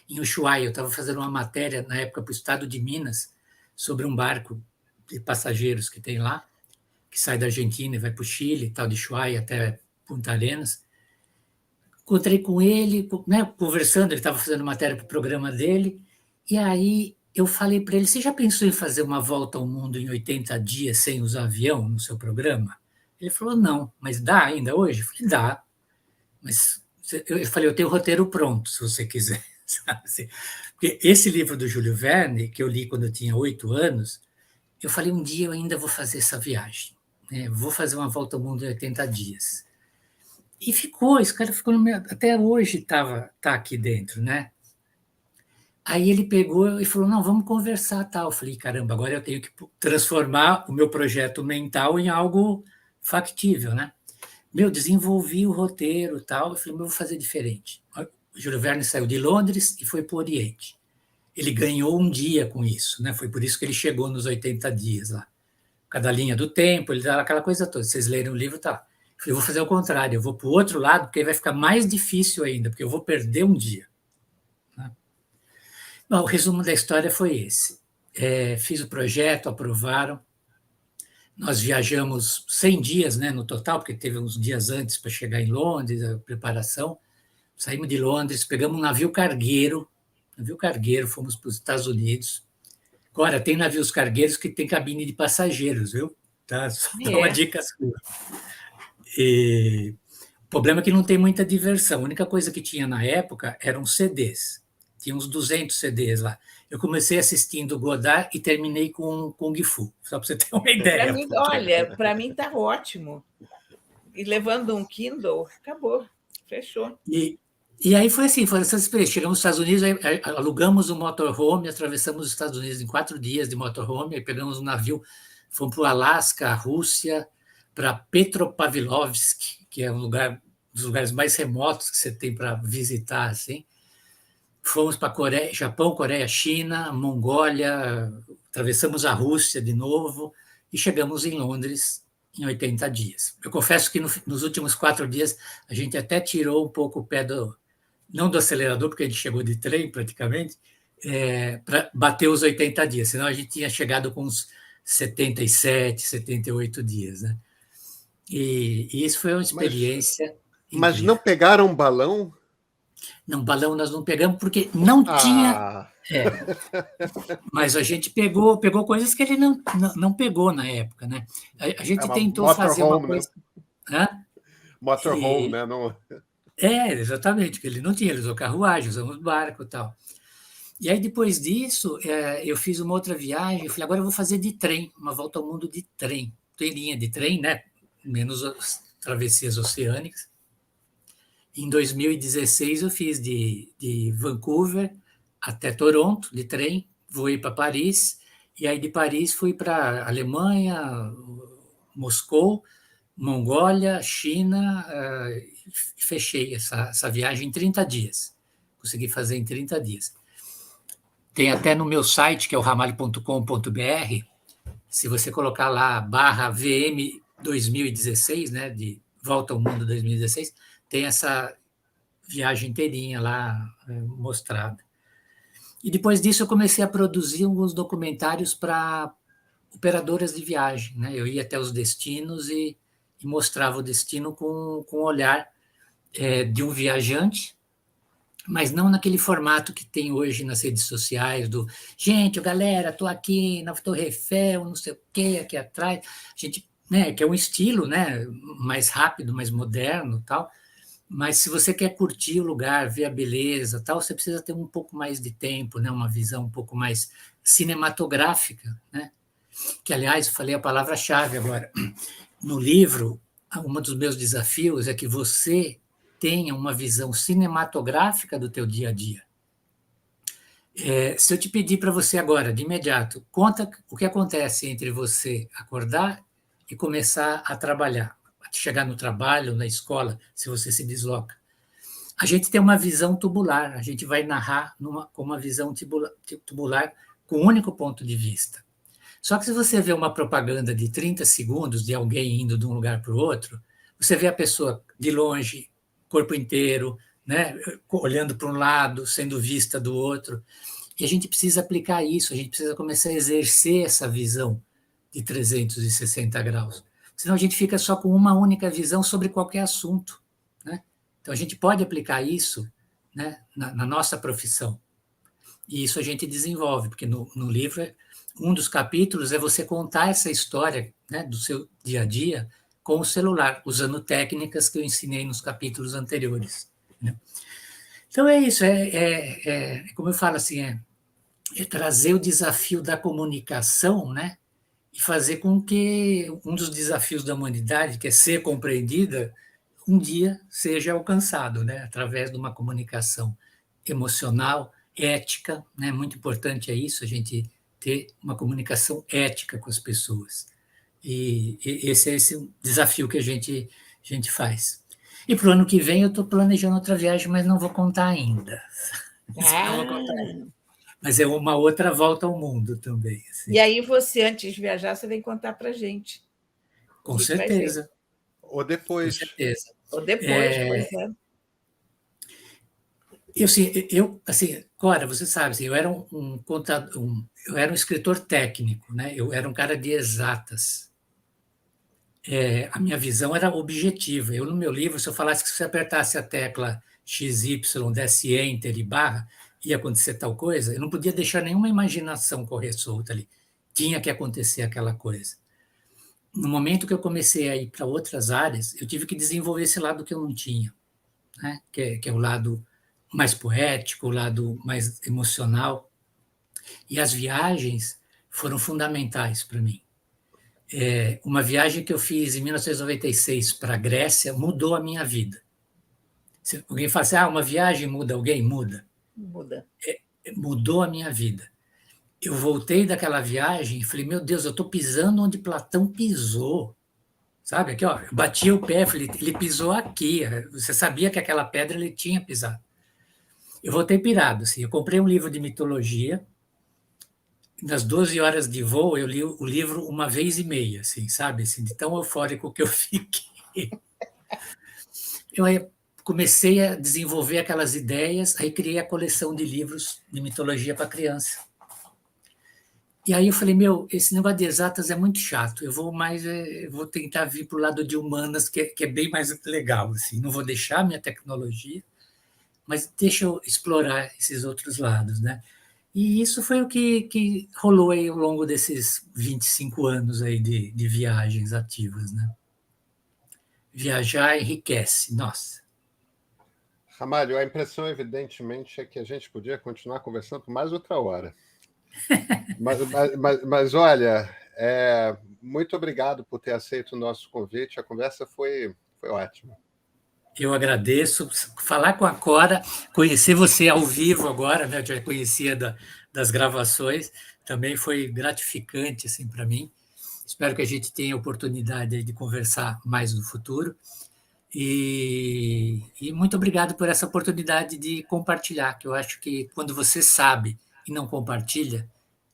em Ushuaia. Eu estava fazendo uma matéria, na época, para o estado de Minas, sobre um barco de passageiros que tem lá, que sai da Argentina e vai para o Chile, tal de Ushuaia até Punta Arenas. Encontrei com ele, né, conversando, ele estava fazendo matéria para o programa dele, e aí eu falei para ele, você já pensou em fazer uma volta ao mundo em 80 dias sem usar avião no seu programa? Ele falou, não, mas dá ainda hoje? Eu falei, dá, mas eu falei, eu tenho o roteiro pronto, se você quiser. Sabe assim? Porque esse livro do Júlio Verne, que eu li quando eu tinha 8 anos, eu falei, um dia eu ainda vou fazer essa viagem, né? Vou fazer uma volta ao mundo em 80 dias. E ficou, esse cara ficou até hoje tá aqui dentro, né? Aí ele pegou e falou, não, vamos conversar, tal. Eu falei, caramba, agora eu tenho que transformar o meu projeto mental em algo factível, né? Desenvolvi o roteiro, tal. Eu falei, vou fazer diferente. O Júlio Verne saiu de Londres e foi para o Oriente. Ele ganhou um dia com isso, né? Foi por isso que ele chegou nos 80 dias lá. Cada linha do tempo, ele dá aquela coisa toda. Vocês lerem o livro, tá. Eu falei, vou fazer o contrário, eu vou para o outro lado, porque aí vai ficar mais difícil ainda, porque eu vou perder um dia. Né? Bom, o resumo da história foi esse. Fiz o projeto, aprovaram. Nós viajamos 100 dias, né, no total, porque teve uns dias antes para chegar em Londres, a preparação. Saímos de Londres, pegamos um navio cargueiro, fomos para os Estados Unidos. Agora, tem navios cargueiros que tem cabine de passageiros, viu? Tá? Só dá uma dica sua. E o problema é que não tem muita diversão. A única coisa que tinha na época eram CDs. Tinha uns 200 CDs lá. Eu comecei assistindo Godard e terminei com Kung Fu, só para você ter uma ideia. Para mim está ótimo. E levando um Kindle, acabou, fechou. E aí foi assim, foram essas experiências. Chegamos nos Estados Unidos, aí alugamos um motorhome, atravessamos os Estados Unidos em 4 dias de motorhome, aí pegamos um navio, fomos para o Alasca, a Rússia, para Petropavlovsk, que é um dos lugares mais remotos que você tem para visitar, assim. Fomos para Japão, Coreia, China, Mongólia, atravessamos a Rússia de novo e chegamos em Londres em 80 dias. Eu confesso que nos últimos 4 dias a gente até tirou um pouco o pé não do acelerador, porque a gente chegou de trem praticamente, para bater os 80 dias, senão a gente tinha chegado com uns 77, 78 dias. Né? E isso foi uma experiência. Mas não pegaram um balão? Não, balão nós não pegamos porque não tinha. Mas a gente pegou coisas que ele não pegou na época, né? A gente tentou fazer uma coisa. Né? Motorhome, né? Não... exatamente, que ele não tinha, ele usou carruagem, usamos barco e tal. E aí, depois disso, eu fiz uma outra viagem, eu falei, agora eu vou fazer de trem, uma volta ao mundo de trem. Tem linha de trem, né? Menos as travessias oceânicas. Em 2016, eu fiz de Vancouver até Toronto, de trem, voei para Paris, e aí de Paris fui para Alemanha, Moscou, Mongólia, China, e fechei essa viagem em 30 dias. Consegui fazer em 30 dias. Tem até no meu site, que é o ramalho.com.br, se você colocar lá /VM 2016, né, de Volta ao Mundo 2016, tem essa viagem inteirinha lá mostrada. E depois disso eu comecei a produzir alguns documentários para operadoras de viagem. Né? Eu ia até os destinos e mostrava o destino com o olhar de um viajante, mas não naquele formato que tem hoje nas redes sociais, gente, galera, estou aqui na Torre Eiffel, não sei o quê, aqui atrás. A gente, né, que é um estilo, né, mais rápido, mais moderno, tal. Mas se você quer curtir o lugar, ver a beleza, tal, você precisa ter um pouco mais de tempo, né, uma visão um pouco mais cinematográfica, né? Que, aliás, eu falei a palavra-chave agora. No livro, um dos meus desafios é que você tenha uma visão cinematográfica do teu dia a dia. Se eu te pedir para você agora, de imediato, conta o que acontece entre você acordar e começar a trabalhar, chegar no trabalho, na escola, se você se desloca. A gente tem uma visão tubular, a gente vai narrar com uma visão tubular com um único ponto de vista. Só que se você vê uma propaganda de 30 segundos de alguém indo de um lugar para o outro, você vê a pessoa de longe, corpo inteiro, né, olhando para um lado, sendo vista do outro. E a gente precisa aplicar isso, a gente precisa começar a exercer essa visão de 360 graus. Senão a gente fica só com uma única visão sobre qualquer assunto, né? Então a gente pode aplicar isso, né, na nossa profissão. E isso a gente desenvolve, porque no livro, um dos capítulos é você contar essa história, né, do seu dia a dia com o celular, usando técnicas que eu ensinei nos capítulos anteriores, né? Então é isso, como eu falo assim, é trazer o desafio da comunicação, né, e fazer com que um dos desafios da humanidade, que é ser compreendida, um dia seja alcançado, né, através de uma comunicação emocional, ética, né, muito importante é isso, a gente ter uma comunicação ética com as pessoas. E esse é esse desafio que a gente faz. E para o ano que vem eu estou planejando outra viagem, mas não vou contar ainda. Não vou contar ainda. Mas é uma outra volta ao mundo também. Assim. E aí você, antes de viajar, você vem contar para a gente. Com certeza. Ou depois. Com certeza. Ou depois, pois é. Cora, você sabe, assim, eu era um contador, eu era um escritor técnico, né? Eu era um cara de exatas. A minha visão era objetiva. Eu, no meu livro, se eu falasse que se você apertasse a tecla XY, desse Enter e barra, ia acontecer tal coisa, eu não podia deixar nenhuma imaginação correr solta ali. Tinha que acontecer aquela coisa. No momento que eu comecei a ir para outras áreas, eu tive que desenvolver esse lado que eu não tinha, né? Que é o lado mais poético, o lado mais emocional. E as viagens foram fundamentais para mim. Uma viagem que eu fiz em 1996 para a Grécia mudou a minha vida. Se alguém fala assim, uma viagem muda alguém? Muda. Muda. Mudou a minha vida. Eu voltei daquela viagem e falei, meu Deus, eu estou pisando onde Platão pisou. Sabe, aqui, ó, eu bati o pé, falei, ele pisou aqui. Você sabia que aquela pedra ele tinha pisado. Eu voltei pirado, assim. Eu comprei um livro de mitologia. Nas 12 horas de voo, eu li o livro uma vez e meia, assim, sabe? Assim, de tão eufórico que eu fiquei. Eu comecei a desenvolver aquelas ideias, aí criei a coleção de livros de mitologia para criança. E aí eu falei, esse negócio de exatas é muito chato, eu vou tentar vir para o lado de humanas, que é bem mais legal, assim. Não vou deixar a minha tecnologia, mas deixa eu explorar esses outros lados, né? E isso foi o que rolou aí ao longo desses 25 anos aí de viagens ativas, né? Viajar enriquece, nossa. Ramalho, a impressão, evidentemente, é que a gente podia continuar conversando por mais outra hora. mas olha, muito obrigado por ter aceito o nosso convite. A conversa foi ótima. Eu agradeço. Falar com a Cora, conhecer você ao vivo agora, né? Eu já conhecia das gravações, também foi gratificante assim, para mim. Espero que a gente tenha oportunidade de conversar mais no futuro. E muito obrigado por essa oportunidade de compartilhar, que eu acho que quando você sabe e não compartilha,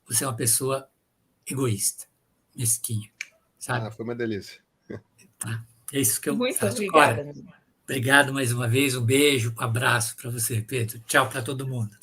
você é uma pessoa egoísta, mesquinha, sabe? Foi uma delícia. Tá? É isso que eu Muito faço. obrigada. Cora, obrigado mais uma vez, um beijo, um abraço para você, Pedro. Tchau para todo mundo.